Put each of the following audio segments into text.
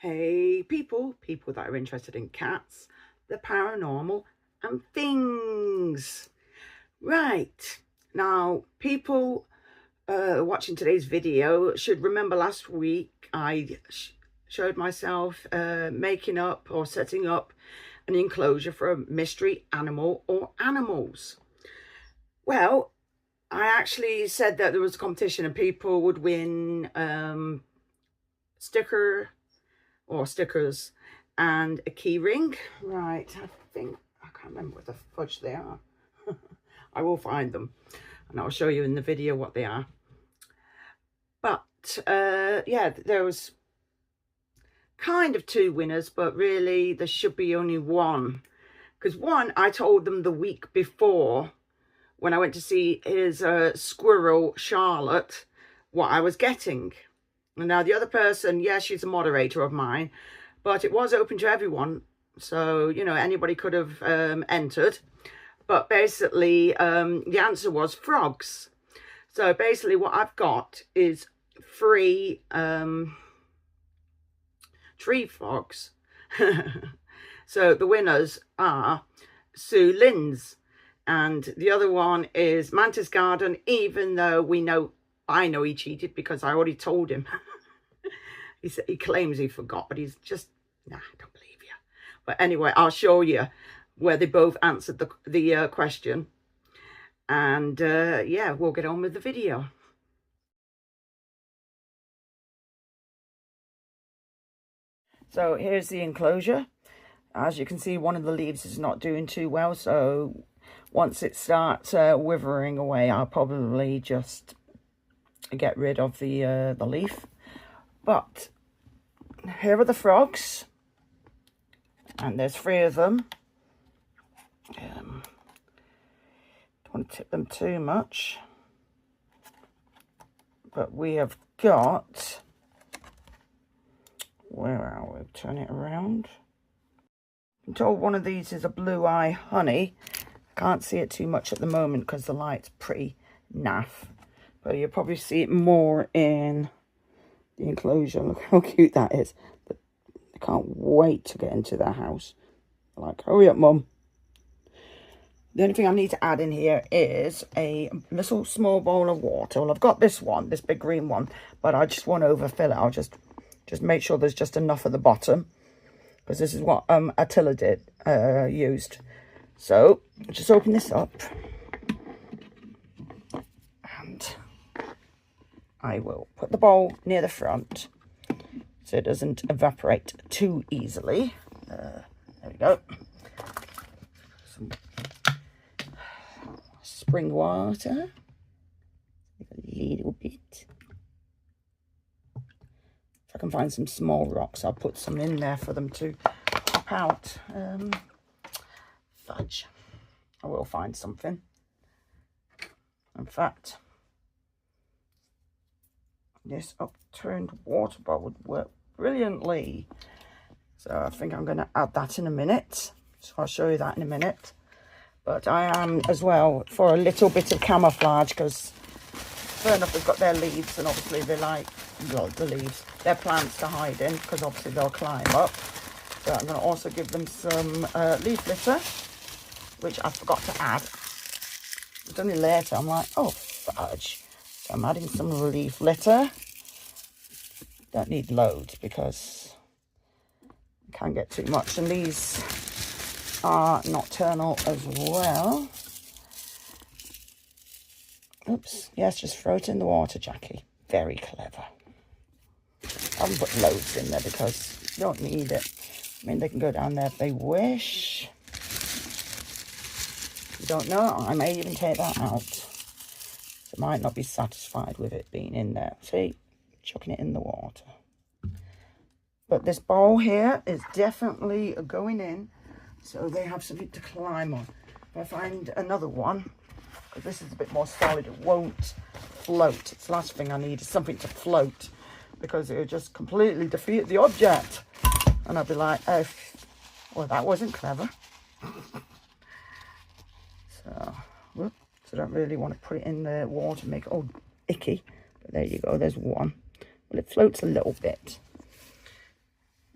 Hey people that are interested in cats, the paranormal and things. Right, now people watching today's video should remember last week I showed myself making up or setting up an enclosure for a mystery animal or animals. Well, I actually said that there was a competition and people would win stickers and a key ring. Right, I can't remember what the fudge they are. I will find them and I'll show you in the video what they are. But yeah, there was kind of two winners, but really there should be only one, because one I told them the week before when I went to see his squirrel Charlotte what I was getting. And now the other person, yeah, she's a moderator of mine, but it was open to everyone, so you know anybody could have entered. But basically the answer was frogs. So basically what I've got is 3 tree frogs. So the winners are Sue Lynn's, and the other one is Mantis Garden, even though I know he cheated because I already told him. He claims he forgot, but he's just, nah, I don't believe you. But anyway, I'll show you where they both answered the question. And yeah, we'll get on with the video. So here's the enclosure. As you can see, one of the leaves is not doing too well. So once it starts withering away, I'll probably just get rid of the leaf. But here are the frogs, and there's 3 of them. Don't want to tip them too much, but we have got, where are we? Turn it around. I'm told one of these is a blue eye honey. I can't see it too much at the moment because the light's pretty naff, but you'll probably see it more in the enclosure. Look how cute that is. But I can't wait to get into their house. I'm like, hurry up, Mum. The only thing I need to add in here is a little small bowl of water. Well, I've got this one, this big green one, but I just won't overfill it. I'll just make sure there's just enough at the bottom, because this is what Attila used. So I'll just open this up, and I will put the bowl near the front so it doesn't evaporate too easily. There we go. Some spring water, a little bit. If I can find some small rocks, I'll put some in there for them to pop out. Fudge. I will find something. In fact, this upturned water bowl would work brilliantly. So I think I'm going to add that in a minute. So I'll show you that in a minute. But I am as well for a little bit of camouflage, because fair enough, they've got their leaves, and obviously they like, well, the leaves, their plants to hide in, because obviously they'll climb up. So I'm going to also give them some leaf litter, which I forgot to add. It's only later, I'm like, oh, fudge. So I'm adding some leaf litter. Don't need loads because I can't get too much. And these are nocturnal as well. Oops, yes, just throw it in the water, Jackie. Very clever. I haven't put loads in there because you don't need it. I mean, they can go down there if they wish. You don't know, I may even take that out. So I might not be satisfied with it being in there. See, chucking it in the water. But this bowl here is definitely going in, so they have something to climb on. If I find another one, because this is a bit more solid, it won't float. It's the last thing I need is something to float, because it would just completely defeat the object. And I'd be like, oh, well, that wasn't clever. So, whoops, I don't really want to put it in the water, make it all icky. But there you go, there's one. Well, it floats a little bit.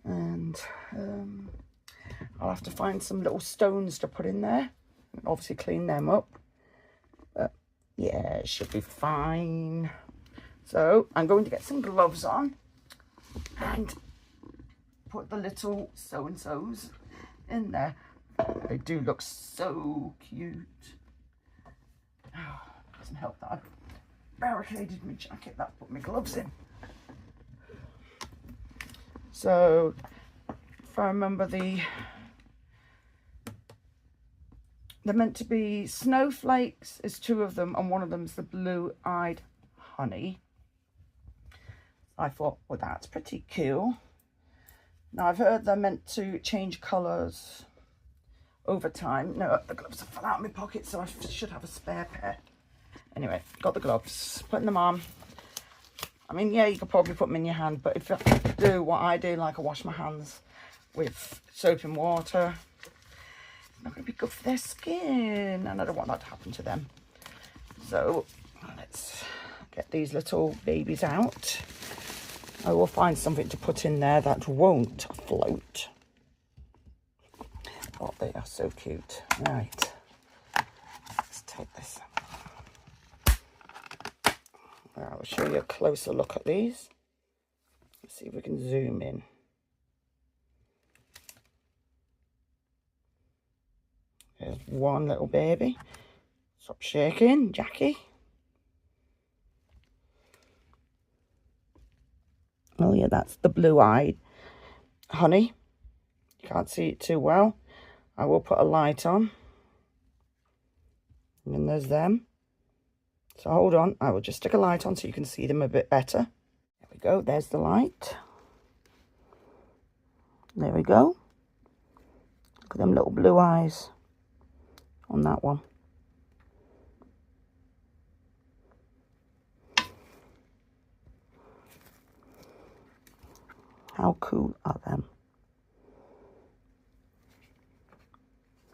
And I'll have to find some little stones to put in there. Obviously clean them up. But yeah, it should be fine. So I'm going to get some gloves on and put the little so-and-sos in there. They do look so cute. Oh, doesn't help that I've barricaded my jacket that put my gloves in. So if I remember, they're meant to be snowflakes is 2 of them, and one of them's the blue-eyed honey. I thought, well, that's pretty cool. Now I've heard they're meant to change colours over time. No, the gloves have fell out of my pocket, so I should have a spare pair. Anyway, got the gloves, putting them on. I mean, yeah, you could probably put them in your hand, but if you do what I do, like I wash my hands with soap and water, it's not going to be good for their skin, and I don't want that to happen to them. So let's get these little babies out. I will find something to put in there that won't float. Oh, they are so cute. Right, let's take this. I'll show you a closer look at these. Let's see if we can zoom in. There's one little baby. Stop shaking, Jackie. Oh yeah, that's the blue-eyed honey. You can't see it too well. I will put a light on. And then there's them. So hold on, I will just stick a light on so you can see them a bit better. There we go, there's the light. There we go. Look at them little blue eyes on that one. How cool are them?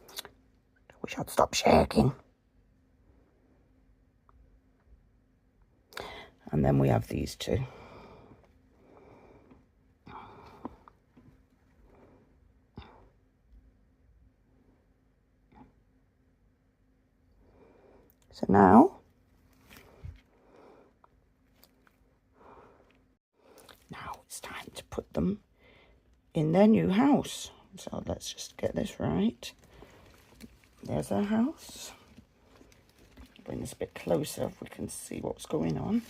I wish I'd stop shaking. And then we have these 2. So now it's time to put them in their new house. So let's just get this right. There's our house. Bring this a bit closer if we can see what's going on.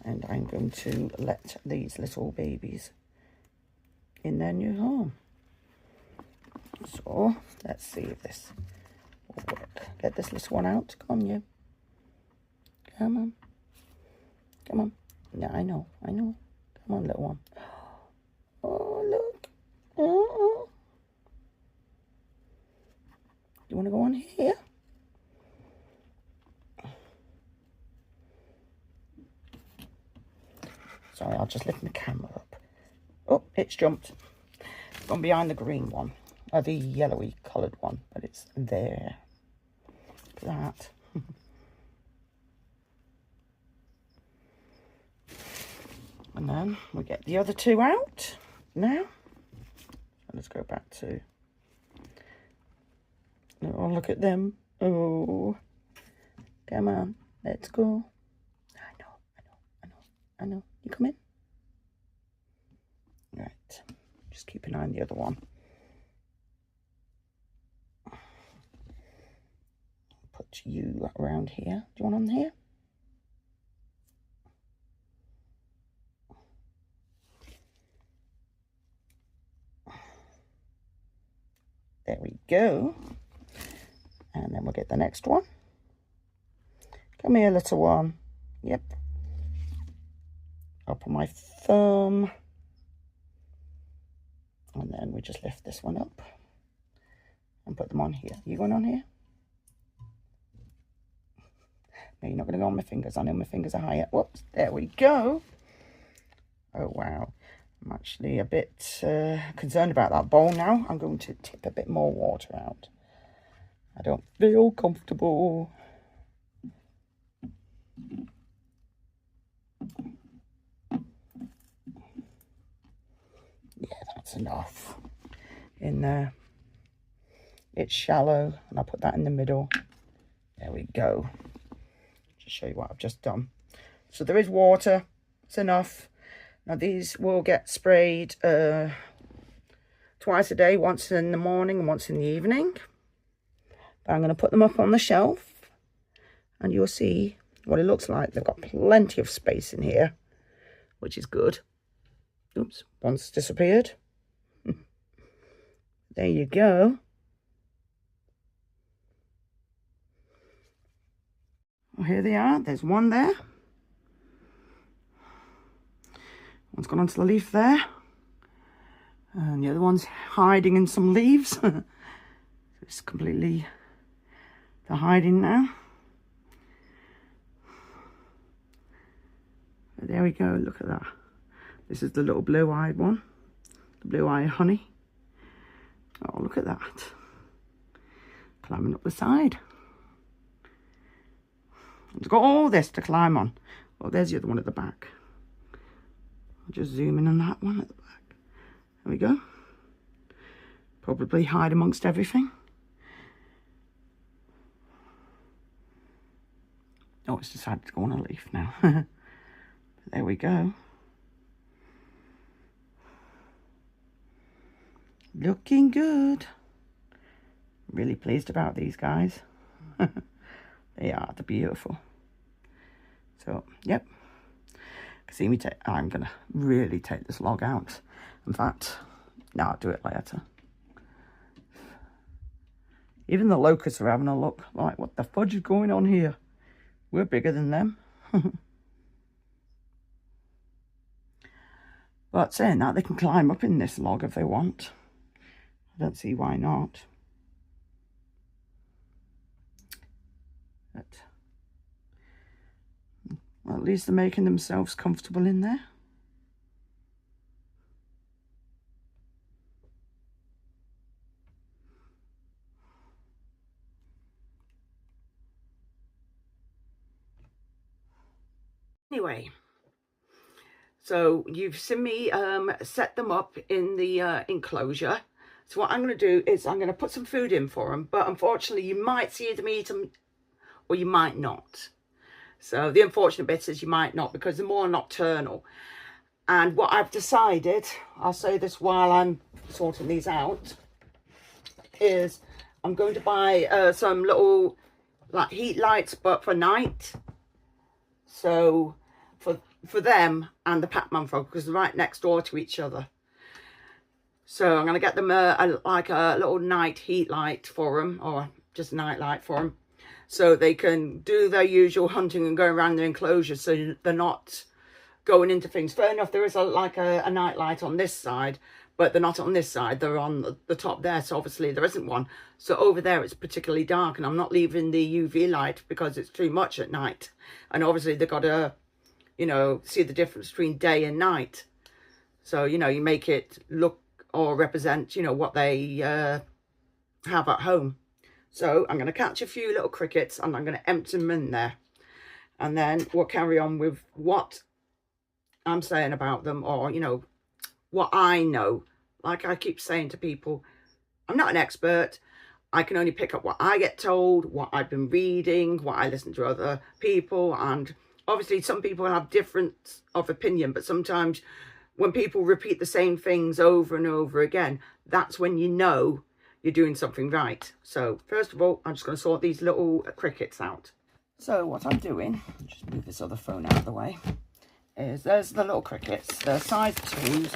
And I'm going to let these little babies in their new home. So let's see if this will work. Get this little one out. Come on, you. Come on. Come on. Yeah, I know. Come on, little one. Oh, look. Oh. You want to go on here? Sorry, I'll just lift my camera up. Oh, it's jumped. It's gone behind the green one. Or the yellowy coloured one. But it's there. Look at that. And then we get the other 2 out now. Let's go back to... Oh, look at them. Oh. Come on. Let's go. I know. You come in. Right. Just keep an eye on the other one. Put you around here. Do you want on here? There we go. And then we'll get the next one. Come here, little one. Yep. I'll put my thumb. And then we just lift this one up. And put them on here. You going on here? No, you're not going to go on my fingers. I know my fingers are higher. Whoops. There we go. Oh, wow. I'm actually a bit concerned about that bowl now. I'm going to tip a bit more water out. I don't feel comfortable. Yeah, that's enough in there. It's shallow, and I'll put that in the middle. There we go. Just show you what I've just done. So there is water. It's enough. Now these will get sprayed twice a day, once in the morning and once in the evening. But I'm going to put them up on the shelf, and you'll see what it looks like. They've got plenty of space in here, which is good. Oops, one's disappeared. There you go. Well, here they are. There's one there. One's gone onto the leaf there. And the other one's hiding in some leaves. It's completely... they're hiding now. But there we go. Look at that. This is the little blue-eyed one. The blue-eyed honey. Oh, look at that. Climbing up the side. It's got all this to climb on. Oh, there's the other one at the back. I'll just zoom in on that one at the back. There we go. Probably hide amongst everything. Oh, it's decided to go on a leaf now. There we go. Looking good. Really pleased about these guys. They're beautiful. So, yep. See me take. I'm gonna really take this log out. In fact, no, I'll do it later. Even the locusts are having a look. Like, what the fudge is going on here? We're bigger than them. But saying that, they can climb up in this log if they want. I don't see why not. But, well, at least they're making themselves comfortable in there. Anyway, so you've seen me set them up in the enclosure. So what I'm going to do is I'm going to put some food in for them, but unfortunately you might see them eat them or you might not. So the unfortunate bit is you might not, because they're more nocturnal. And what I've decided, I'll say this while I'm sorting these out, is I'm going to buy some little like heat lights, but for night. So for them and the Pac-Man frog, because they're right next door to each other. So I'm going to get them like a little night heat light for them, or just a night light for them, so they can do their usual hunting and go around their enclosure, so they're not going into things. Fair enough, there is like a night light on this side, but they're not on this side. They're on the top there, so obviously there isn't one. So over there it's particularly dark, and I'm not leaving the UV light because it's too much at night. And obviously they've got to, you know, see the difference between day and night. So, you know, you make it look or represent, you know, what they have at home. So I'm going to catch a few little crickets and I'm going to empty them in there. And then we'll carry on with what I'm saying about them, or, you know, what I know. Like I keep saying to people, I'm not an expert. I can only pick up what I get told, what I've been reading, what I listen to other people. And obviously some people have different of opinion, but sometimes when people repeat the same things over and over again, that's when you know you're doing something right. So first of all, I'm just going to sort these little crickets out. So what I'm doing, just move this other phone out of the way, is there's the little crickets. They're size 2s.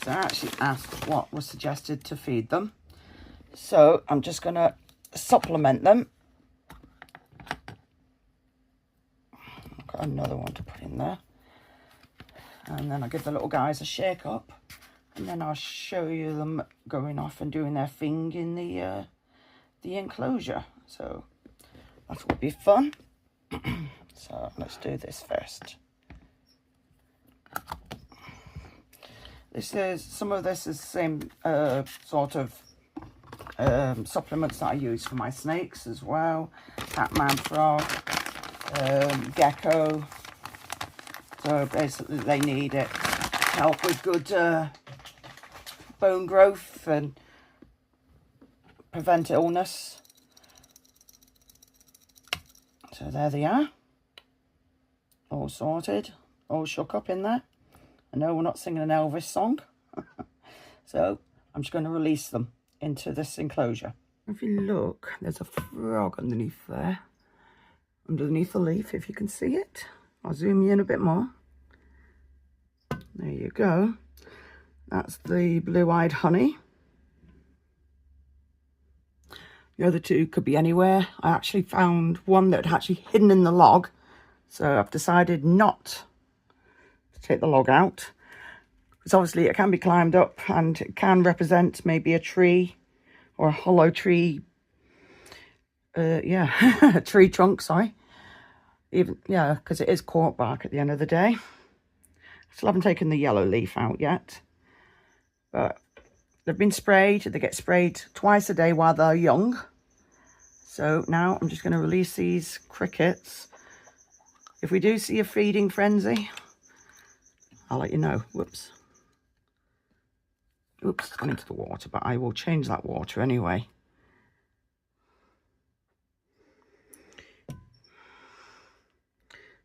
So I actually asked what was suggested to feed them. So I'm just going to supplement them. I've got another one to put in there. And then I'll give the little guys a shake up. And then I'll show you them going off and doing their thing in the enclosure. So that will be fun. So let's do this first. This is, some of this is the same sort of supplements that I use for my snakes as well. Pac-Man frog, gecko. So basically they need it to help with good bone growth and prevent illness. So there they are, all sorted, all shook up in there. I know we're not singing an Elvis song. So I'm just going to release them into this enclosure. If you look, there's a frog underneath there, underneath the leaf, if you can see it. I'll zoom you in a bit more. There you go. That's the blue-eyed honey. The other two could be anywhere. I actually found one that had actually hidden in the log, so I've decided not to take the log out, because obviously it can be climbed up and it can represent maybe a tree or a hollow tree. A tree trunk, sorry. Because it is cork bark at the end of the day. Still haven't taken the yellow leaf out yet, but they've been sprayed. They get sprayed twice a day while they're young. So now I'm just going to release these crickets. If we do see a feeding frenzy, I'll let you know. Whoops. Oops, it's gone into the water, but I will change that water anyway.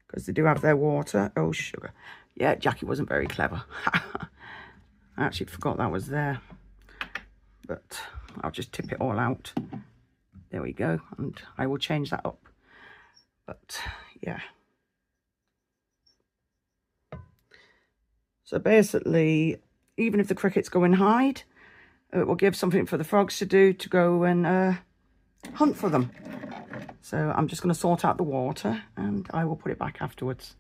Because they do have their water. Oh, sugar. Yeah, Jackie wasn't very clever. I actually forgot that was there. But I'll just tip it all out. There we go. And I will change that up. But, yeah. So basically, even if the crickets go and hide, it will give something for the frogs to do, to go and hunt for them. So I'm just going to sort out the water and I will put it back afterwards.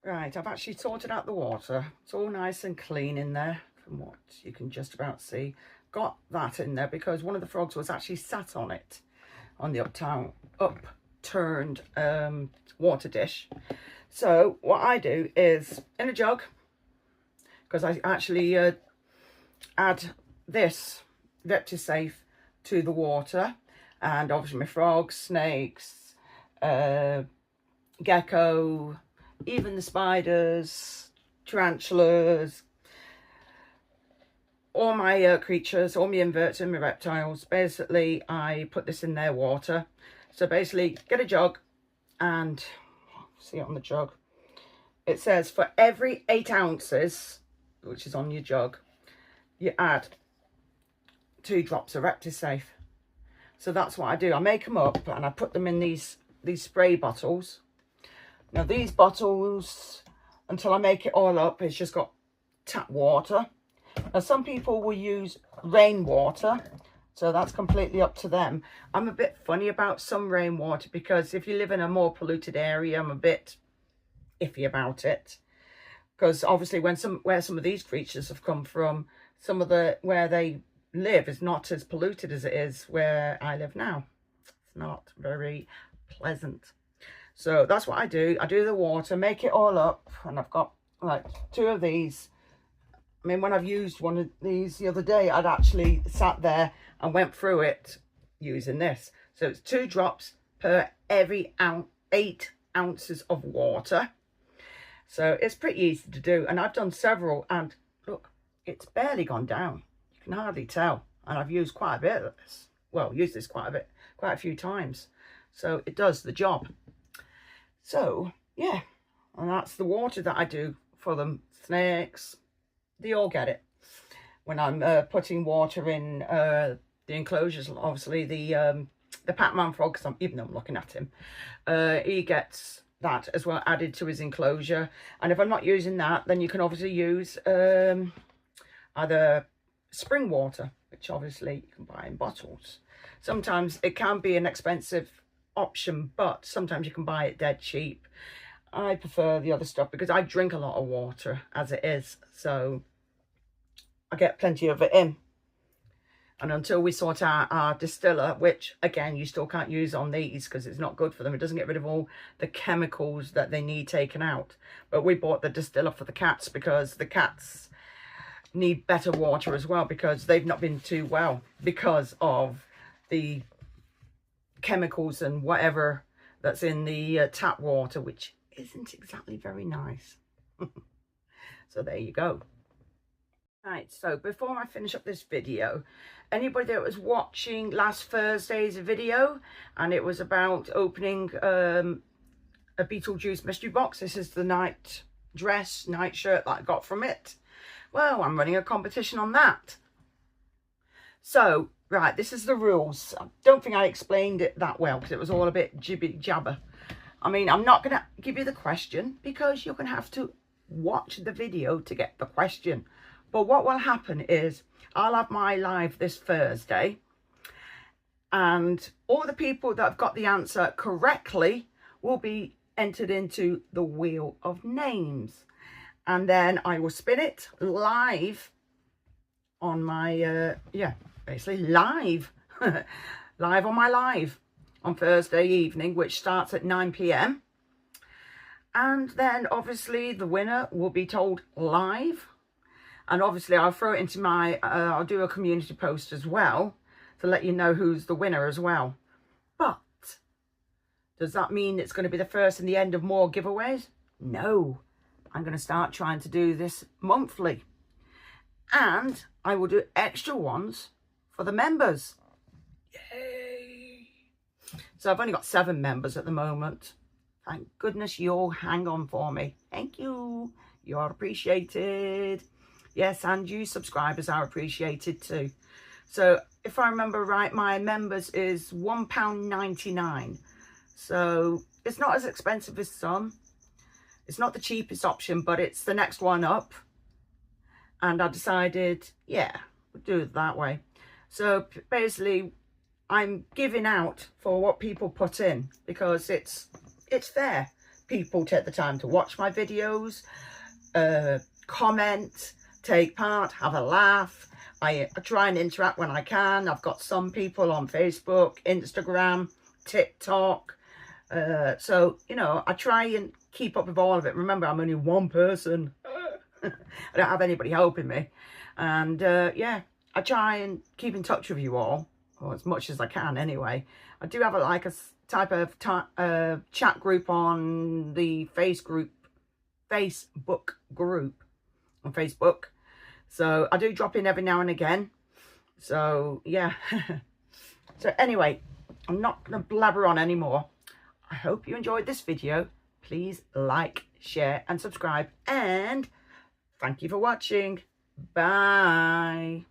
Right, I've actually sorted out the water. It's all nice and clean in there from what you can just about see. Got that in there because one of the frogs was actually sat on it, on the upturned water dish. So what I do is, in a jug, because I actually add this Reptisafe to the water, and obviously my frogs, snakes, gecko, even the spiders, tarantulas, all my creatures, all my inverts and my reptiles, basically I put this in their water. So basically get a jug, and see it on the jug, it says for every 8 ounces, which is on your jug, you add 2 drops of Reptisafe. So that's what I do. I make them up and I put them in these spray bottles. Now these bottles, until I make it all up, it's just got tap water. Now some people will use rainwater, so that's completely up to them. I'm a bit funny about some rainwater because if you live in a more polluted area, I'm a bit iffy about it. Because obviously where some of these creatures have come from, some of where they live is not as polluted as it is where I live now. It's not very pleasant. So that's what I do. I do the water, make it all up, and I've got like 2 of these. I mean, when I've used one of these the other day, I'd actually sat there and went through it using this. So it's 2 drops per every 8 ounces of water. So it's pretty easy to do, and I've done several, and look, it's barely gone down. You can hardly tell, and I've used quite a bit of this. Well, used this quite a few times. So it does the job. So yeah, and that's the water that I do for them. Snakes, they all get it. When I'm putting water in the enclosures, obviously the Pac-Man frog, even though I'm looking at him, he gets that as well added to his enclosure. And if I'm not using that, then you can obviously use either spring water, which obviously you can buy in bottles. Sometimes it can be an expensive option, but sometimes you can buy it dead cheap. I prefer the other stuff because I drink a lot of water as it is, so I get plenty of it in. And until we sort out our distiller, which again you still can't use on these because it's not good for them, it doesn't get rid of all the chemicals that they need taken out. But we bought the distiller for the cats because the cats need better water as well, because they've not been too well because of the chemicals and whatever that's in the tap water, which isn't exactly very nice. So there you go. Right, so before I finish up this video, anybody that was watching last Thursday's video, and it was about opening a Beetlejuice mystery box. This is the night shirt that I got from it. Well, I'm running a competition on that. So, right, this is the rules. I don't think I explained it that well because it was all a bit jibby jabber. I mean, I'm not going to give you the question because you're going to have to watch the video to get the question. But what will happen is I'll have my live this Thursday, and all the people that have got the answer correctly will be entered into the wheel of names. And then I will spin it live on my, basically live, live on my live on Thursday evening, which starts at 9 p.m. And then obviously the winner will be told live. And obviously I'll throw it into my, I'll do a community post as well to let you know who's the winner as well. But does that mean it's going to be the first and the end of more giveaways? No, I'm going to start trying to do this monthly. And I will do extra ones for the members. Yay! So I've only got 7 members at the moment. Thank goodness you'll hang on for me. Thank you. You're appreciated. Yes, and you subscribers are appreciated too. So if I remember right, my members is £1.99. So it's not as expensive as some. It's not the cheapest option, but it's the next one up. And I decided, yeah, we'll do it that way. So basically, I'm giving out for what people put in because it's fair. People take the time to watch my videos, comment, take part, have a laugh. I try and interact when I can. I've got some people on Facebook, Instagram, TikTok. So, you know, I try and keep up with all of it. Remember, I'm only one person. I don't have anybody helping me. And yeah, I try and keep in touch with you all, or as much as I can anyway. I do have a type of chat group on the Facebook group on Facebook. So I do drop in every now and again. So yeah. So anyway, I'm not going to blabber on anymore. I hope you enjoyed this video. Please like, share and subscribe. And thank you for watching. Bye.